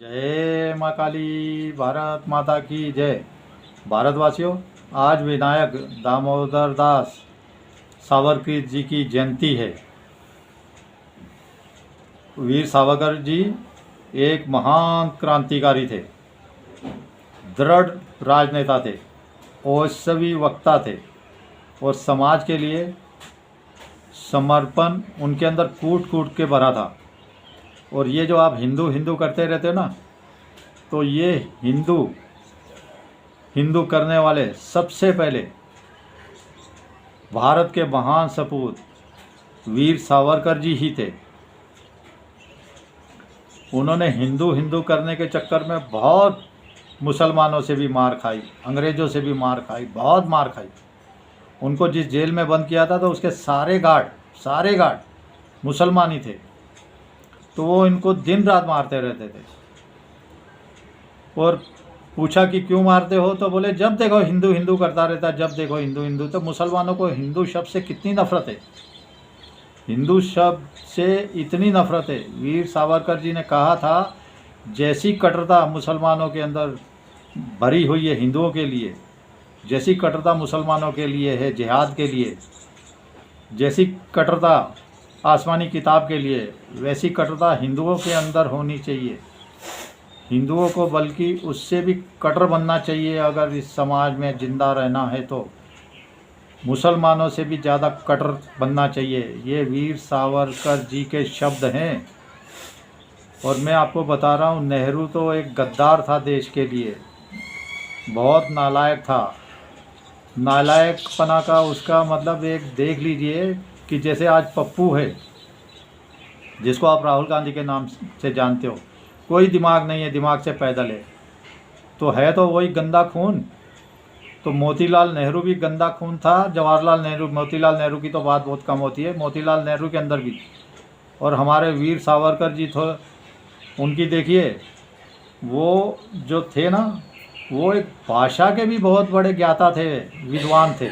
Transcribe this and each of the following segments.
जय माँ काली, भारत माता की जय। भारतवासियों, आज विनायक दामोदर दास सावरकर जी की जयंती है। वीर सावरकर जी एक महान क्रांतिकारी थे, दृढ़ राजनेता थे, ओजस्वी वक्ता थे और समाज के लिए समर्पण उनके अंदर कूट कूट के भरा था। और ये जो आप हिंदू हिंदू करते रहते हो ना, तो ये हिंदू हिंदू करने वाले सबसे पहले भारत के महान सपूत वीर सावरकर जी ही थे। उन्होंने हिंदू हिंदू करने के चक्कर में बहुत मुसलमानों से भी मार खाई, अंग्रेज़ों से भी मार खाई, बहुत मार खाई। उनको जिस जेल में बंद किया था तो उसके सारे गार्ड मुसलमान ही थे, तो वो इनको दिन रात मारते रहते थे। और पूछा कि क्यों मारते हो, तो बोले जब देखो हिंदू हिंदू करता रहता, जब देखो हिंदू हिंदू। तो मुसलमानों को हिंदू शब्द से कितनी नफरत है, हिंदू शब्द से इतनी नफरत है। वीर सावरकर जी ने कहा था, जैसी कट्टरता मुसलमानों के अंदर भरी हुई है हिंदुओं के लिए, जैसी कट्टरता मुसलमानों के लिए है जिहाद के लिए, जैसी कट्टरता आसमानी किताब के लिए, वैसी कट्टरता हिंदुओं के अंदर होनी चाहिए। हिंदुओं को बल्कि उससे भी कट्टर बनना चाहिए। अगर इस समाज में ज़िंदा रहना है तो मुसलमानों से भी ज़्यादा कट्टर बनना चाहिए। ये वीर सावरकर जी के शब्द हैं। और मैं आपको बता रहा हूँ, नेहरू तो एक गद्दार था देश के लिए, बहुत नालायक था। नालायकपना का उसका मतलब एक देख लीजिए कि जैसे आज पप्पू है, जिसको आप राहुल गांधी के नाम से जानते हो, कोई दिमाग नहीं है, दिमाग से पैदल है तो वही गंदा खून। तो मोतीलाल नेहरू भी गंदा खून था, जवाहरलाल नेहरू, मोतीलाल नेहरू की तो बात बहुत कम होती है, मोतीलाल नेहरू के अंदर भी। और हमारे वीर सावरकर जी थे, उनकी देखिए, वो जो थे ना, वो एक भाषा के भी बहुत बड़े ज्ञाता थे, विद्वान थे।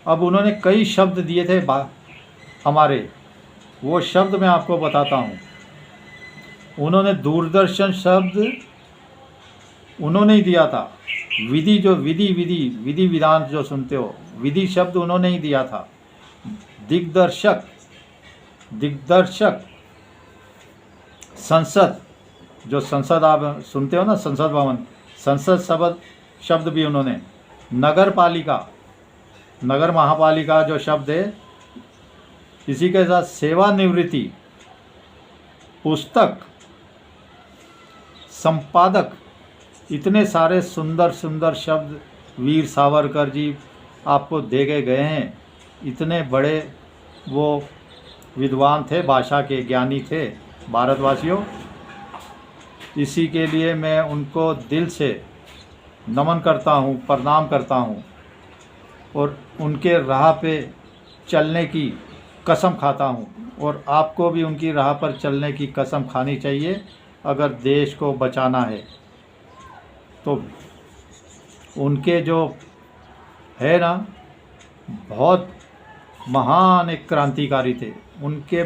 अब उन्होंने कई शब्द दिए थे हमारे, वो शब्द मैं आपको बताता हूँ। उन्होंने दूरदर्शन शब्द उन्होंने ही दिया था। विधि विधान जो सुनते हो, विधि शब्द उन्होंने ही दिया था। दिग्दर्शक, संसद, जो संसद आप सुनते हो ना, संसद भवन, संसद शब्द भी उन्होंने। नगर पालिका, नगर महापालिका जो शब्द है, इसी के साथ सेवानिवृत्ति, पुस्तक, संपादक, इतने सारे सुंदर सुंदर शब्द वीर सावरकर जी आपको दे गए हैं। इतने बड़े वो विद्वान थे, भाषा के ज्ञानी थे। भारतवासियों, इसी के लिए मैं उनको दिल से नमन करता हूँ, प्रणाम करता हूँ और उनके राह पे चलने की कसम खाता हूँ। और आपको भी उनकी राह पर चलने की कसम खानी चाहिए अगर देश को बचाना है। तो उनके जो है ना, बहुत महान एक क्रांतिकारी थे, उनके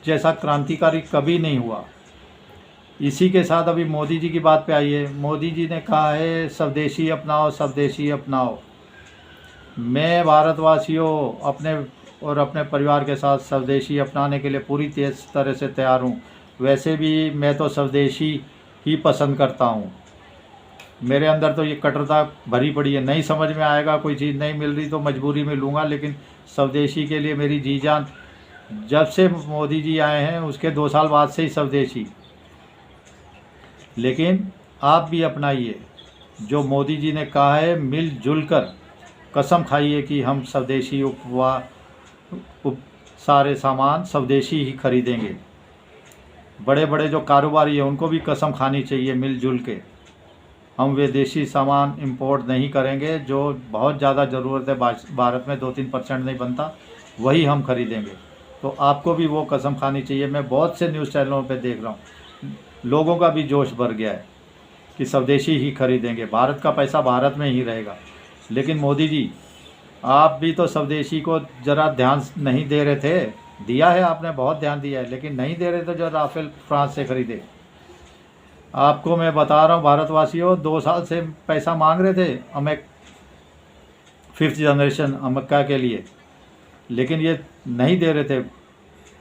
जैसा क्रांतिकारी कभी नहीं हुआ। इसी के साथ अभी मोदी जी की बात पे आइए। मोदी जी ने कहा है स्वदेशी अपनाओ, स्वदेशी अपनाओ। मैं भारतवासियों अपने परिवार के साथ स्वदेशी अपनाने के लिए पूरी तरह से तैयार हूँ। वैसे भी मैं तो स्वदेशी ही पसंद करता हूँ। मेरे अंदर तो ये कट्टरता भरी पड़ी है। नहीं समझ में आएगा, कोई चीज़ नहीं मिल रही तो मजबूरी में लूँगा, लेकिन स्वदेशी के लिए मेरी जी जान। जब से मोदी जी आए हैं उसके 2 साल बाद से ही स्वदेशी। लेकिन आप भी अपनाइए जो मोदी जी ने कहा है, मिलजुल कर कसम खाइए कि हम स्वदेशी सारे सामान स्वदेशी ही खरीदेंगे। बड़े बड़े जो कारोबारी हैं उनको भी कसम खानी चाहिए मिलजुल के, हम विदेशी सामान इंपोर्ट नहीं करेंगे। जो बहुत ज़्यादा ज़रूरत है, भारत में 2-3% नहीं बनता, वही हम खरीदेंगे। तो आपको भी वो कसम खानी चाहिए। मैं बहुत से न्यूज़ चैनलों पे देख रहा हूँ, लोगों का भी जोश भर गया है कि स्वदेशी ही खरीदेंगे, भारत का पैसा भारत में ही रहेगा। लेकिन मोदी जी, आप भी तो स्वदेशी को ज़रा ध्यान नहीं दे रहे थे। दिया है आपने, बहुत ध्यान दिया है, लेकिन नहीं दे रहे थे जो राफेल फ्रांस से खरीदे। आपको मैं बता रहा हूँ भारतवासियों, 2 साल से पैसा मांग रहे थे हमें 5th जनरेशन अमेरिका के लिए, लेकिन ये नहीं दे रहे थे।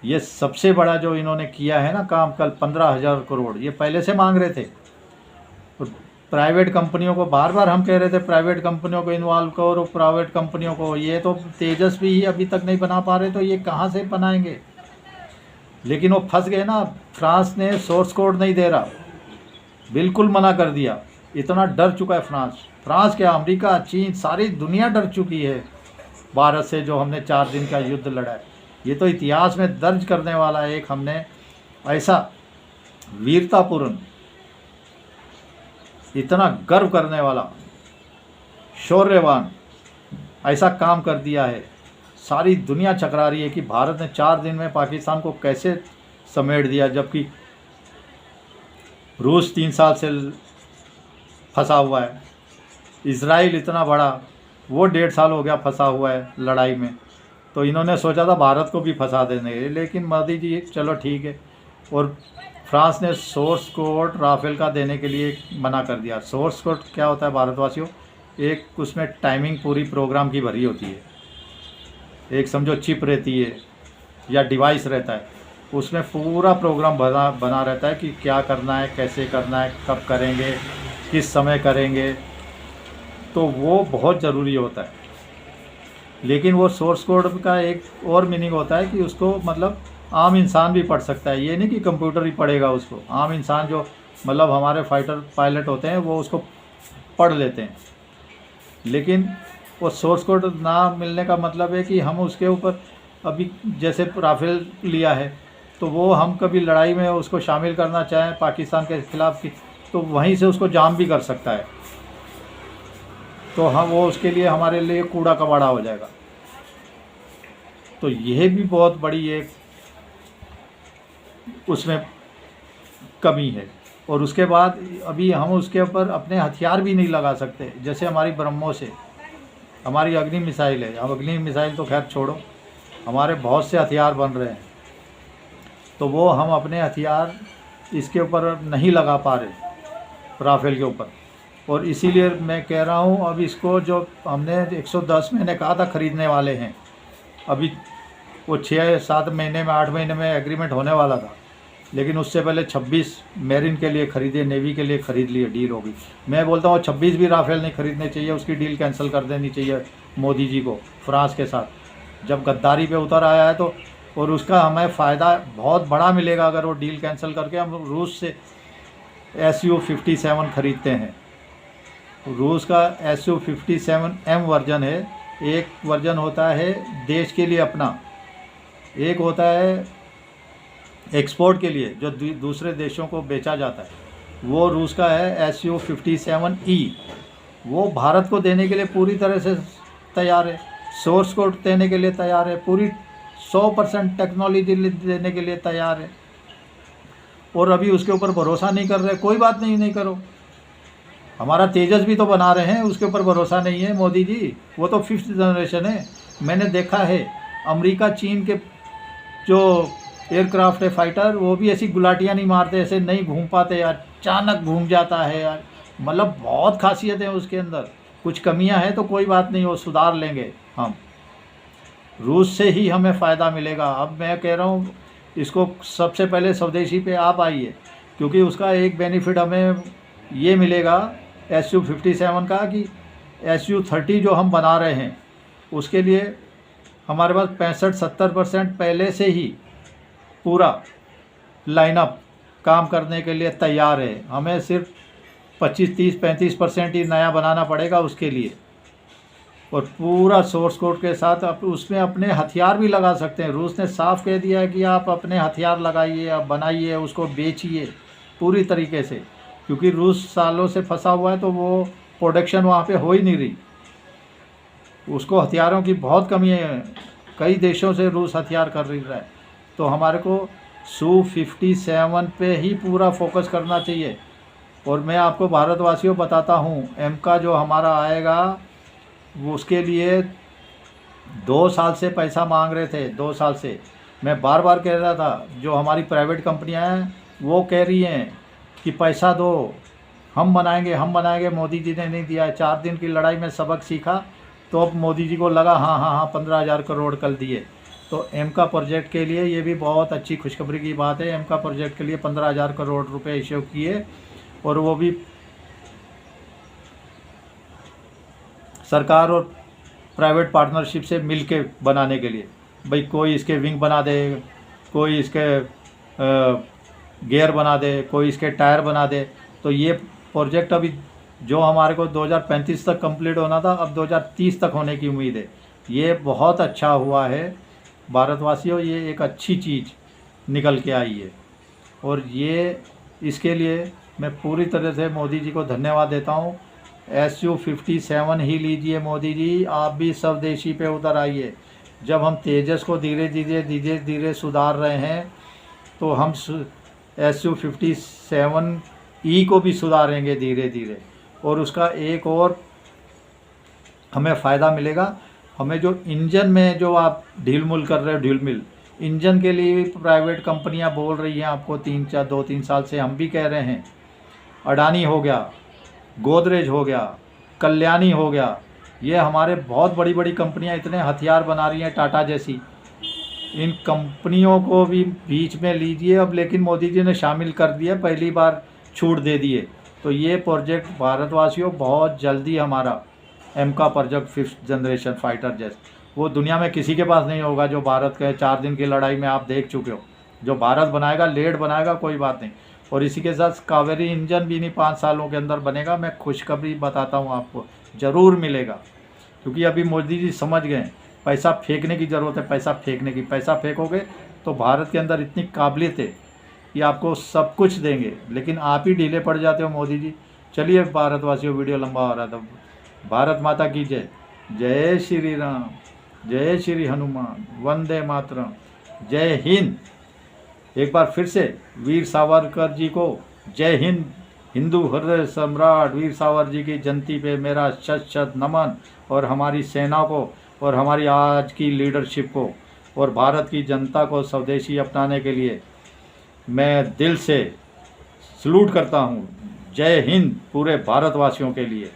ये सबसे बड़ा जो इन्होंने किया है ना काम, कल 15,000 करोड़ ये पहले से मांग रहे थे। और प्राइवेट कंपनियों को बार बार हम कह रहे थे प्राइवेट कंपनियों को इन्वॉल्व करो, प्राइवेट कंपनियों को, ये तो तेजस्वी ही अभी तक नहीं बना पा रहे, तो ये कहाँ से बनाएंगे। लेकिन वो फंस गए ना। फ्रांस ने सोर्स कोड नहीं दे रहा, बिल्कुल मना कर दिया। इतना डर चुका है फ्रांस क्या, अमेरिका, चीन, सारी दुनिया डर चुकी है भारत से, जो हमने 4 दिन का युद्ध लड़ा है। ये तो इतिहास में दर्ज करने वाला एक हमने ऐसा वीरतापूर्ण, इतना गर्व करने वाला, शौर्यवान ऐसा काम कर दिया है। सारी दुनिया चकरा रही है कि भारत ने 4 दिन में पाकिस्तान को कैसे समेट दिया, जबकि रूस 3 साल से फंसा हुआ है। इजराइल इतना बड़ा, वो 1.5 साल हो गया फंसा हुआ है लड़ाई में। तो इन्होंने सोचा था भारत को भी फंसा देने, लेकिन मोदी जी चलो ठीक है। और फ्रांस ने सोर्स कोड राफेल का देने के लिए मना कर दिया। सोर्स कोड क्या होता है भारतवासियों, एक उसमें टाइमिंग पूरी प्रोग्राम की भरी होती है। एक समझो चिप रहती है या डिवाइस रहता है, उसमें पूरा प्रोग्राम बना रहता है कि क्या करना है, कैसे करना है, कब करेंगे, किस समय करेंगे। तो वो बहुत ज़रूरी होता है। लेकिन वो सोर्स कोड का एक और मीनिंग होता है कि उसको मतलब आम इंसान भी पढ़ सकता है। ये नहीं कि कंप्यूटर ही पढ़ेगा उसको, आम इंसान जो मतलब हमारे फाइटर पायलट होते हैं वो उसको पढ़ लेते हैं। लेकिन वो सोर्स कोड ना मिलने का मतलब है कि हम उसके ऊपर अभी जैसे राफेल लिया है, तो वो हम कभी लड़ाई में उसको शामिल करना चाहें पाकिस्तान के ख़िलाफ़ की, तो वहीं से उसको जाम भी कर सकता है। तो हम वो उसके लिए हमारे लिए कूड़ा कबाड़ा हो जाएगा। तो यह भी बहुत बड़ी एक उसमें कमी है। और उसके बाद अभी हम उसके ऊपर अपने हथियार भी नहीं लगा सकते। जैसे हमारी ब्रह्मोस है, हमारी अग्नि मिसाइल है। अब अग्नि मिसाइल तो खैर छोड़ो, हमारे बहुत से हथियार बन रहे हैं, तो वो हम अपने हथियार इसके ऊपर नहीं लगा पा रहे राफेल के ऊपर। और इसीलिए मैं कह रहा हूँ अब इसको जो हमने 110 महीने कहा था ख़रीदने वाले हैं, अभी वो 6-7 महीने में 8 महीने में एग्रीमेंट होने वाला था, लेकिन उससे पहले 26 मेरिन के लिए ख़रीदे, नेवी के लिए ख़रीद लिए, डील होगी। मैं बोलता हूँ 26 भी राफेल नहीं ख़रीदने चाहिए, उसकी डील कैंसिल कर देनी चाहिए मोदी जी को फ्रांस के साथ। जब गद्दारी पे उतर आया है तो, और उसका हमें फ़ायदा बहुत बड़ा मिलेगा अगर वो डील कैंसिल करके हम रूस से Su-57 ख़रीदते हैं। रूस का Su-57M वर्जन है। एक वर्जन होता है देश के लिए अपना, एक होता है एक्सपोर्ट के लिए जो दूसरे देशों को बेचा जाता है। वो रूस का है Su-57E। वो भारत को देने के लिए पूरी तरह से तैयार है, सोर्स कोड देने के लिए तैयार है, पूरी 100% टेक्नोलॉजी देने के लिए तैयार है। और अभी उसके ऊपर भरोसा नहीं कर रहे। कोई बात नहीं, नहीं करो, हमारा तेजस भी तो बना रहे हैं, उसके ऊपर भरोसा नहीं है मोदी जी, वो तो 5th जनरेशन है। मैंने देखा है अमेरिका चीन के जो एयरक्राफ्ट है फाइटर, वो भी ऐसी गुलाटियाँ नहीं मारते, ऐसे नहीं घूम पाते, अचानक घूम जाता है यार। मतलब बहुत खासियत है उसके अंदर। कुछ कमियां हैं तो कोई बात नहीं, वो सुधार लेंगे हम। रूस से ही हमें फ़ायदा मिलेगा। अब मैं कह रहा हूँ इसको सबसे पहले स्वदेशी पे आप आइए, क्योंकि उसका एक बेनिफिट हमें ये मिलेगा Su-57 का कि Su-30 जो हम बना रहे हैं उसके लिए हमारे पास 65-70% पहले से ही पूरा लाइनअप काम करने के लिए तैयार है। हमें सिर्फ 25-30-35% ही नया बनाना पड़ेगा उसके लिए। और पूरा सोर्स कोड के साथ आप उसमें अपने हथियार भी लगा सकते हैं। रूस ने साफ कह दिया है कि आप अपने हथियार लगाइए, आप बनाइए, उसको बेचिए पूरी तरीके से, क्योंकि रूस सालों से फंसा हुआ है तो वो प्रोडक्शन वहाँ पे हो ही नहीं रही। उसको हथियारों की बहुत कमी है, कई देशों से रूस हथियार कर रहा है। तो हमारे को Su-57 पे ही पूरा फोकस करना चाहिए। और मैं आपको भारतवासियों बताता हूँ, एम का जो हमारा आएगा वो उसके लिए 2 साल से पैसा मांग रहे थे। 2 साल से मैं बार बार कह रहा था, जो हमारी प्राइवेट कंपनियां हैं वो कह रही हैं कि पैसा दो, हम बनाएंगे। मोदी जी ने नहीं दिया है। 4 दिन की लड़ाई में सबक सीखा, तो अब मोदी जी को लगा हाँ 15,000 करोड़ कल दिए। तो एमका प्रोजेक्ट के लिए ये भी बहुत अच्छी खुशखबरी की बात है। एमका प्रोजेक्ट के लिए 15,000 करोड़ रुपए इश्यू किए, और वो भी सरकार और प्राइवेट पार्टनरशिप से मिलके बनाने के लिए। भाई कोई इसके विंग बना दे, कोई इसके गियर बना दे, कोई इसके टायर बना दे। तो ये प्रोजेक्ट अभी जो हमारे को 2035 तक कंप्लीट होना था, अब 2030 तक होने की उम्मीद है। ये बहुत अच्छा हुआ है भारतवासियों, ये एक अच्छी चीज़ निकल के आई है। और ये इसके लिए मैं पूरी तरह से मोदी जी को धन्यवाद देता हूँ। SU-57 ही लीजिए मोदी जी, आप भी स्वदेशी पे उतर आइए। जब हम तेजस को धीरे धीरे सुधार रहे हैं, तो हम SU-57E को भी सुधारेंगे धीरे धीरे, और उसका एक और हमें फ़ायदा मिलेगा। हमें जो इंजन में जो आप ढीलमुल कर रहे हो, ढीलमिल इंजन के लिए भी प्राइवेट कंपनियां बोल रही हैं आपको 2-3 साल से, हम भी कह रहे हैं। अडानी हो गया, गोदरेज हो गया, कल्याणी हो गया, ये हमारे बहुत बड़ी बड़ी कंपनियां इतने हथियार बना रही हैं, टाटा जैसी। इन कंपनियों को भी बीच में लीजिए अब, लेकिन मोदी जी ने शामिल कर दिया, पहली बार छूट दे दिए। तो ये प्रोजेक्ट भारतवासियों बहुत जल्दी हमारा AMCA project 5th generation fighter jet, वो दुनिया में किसी के पास नहीं होगा जो भारत के 4 दिन की लड़ाई में आप देख चुके हो। जो भारत बनाएगा, लेट बनाएगा, कोई बात नहीं। और इसी के साथ कावेरी इंजन भी नहीं 5 सालों के अंदर बनेगा। मैं खुशखबरी बताता हूँ आपको, ज़रूर मिलेगा। क्योंकि अभी मोदी जी समझ गए पैसा फेंकने की ज़रूरत है, पैसा फेंकने की। पैसा फेंकोगे तो भारत के अंदर इतनी काबिलियत है कि आपको सब कुछ देंगे, लेकिन आप ही ढीले पड़ जाते हो मोदी जी। चलिए भारतवासियों, वीडियो लंबा हो रहा था। भारत माता की जय। जय श्री राम, जय श्री हनुमान, वंदे मातरम, जय हिंद। एक बार फिर से वीर सावरकर जी को जय हिंद। हिंदू हृदय सम्राट वीर सावरकर जी की जयंती पे मेरा शत नमन, और हमारी सेना को, और हमारी आज की लीडरशिप को, और भारत की जनता को स्वदेशी अपनाने के लिए मैं दिल से सलूट करता हूँ। जय हिंद पूरे भारतवासियों के लिए।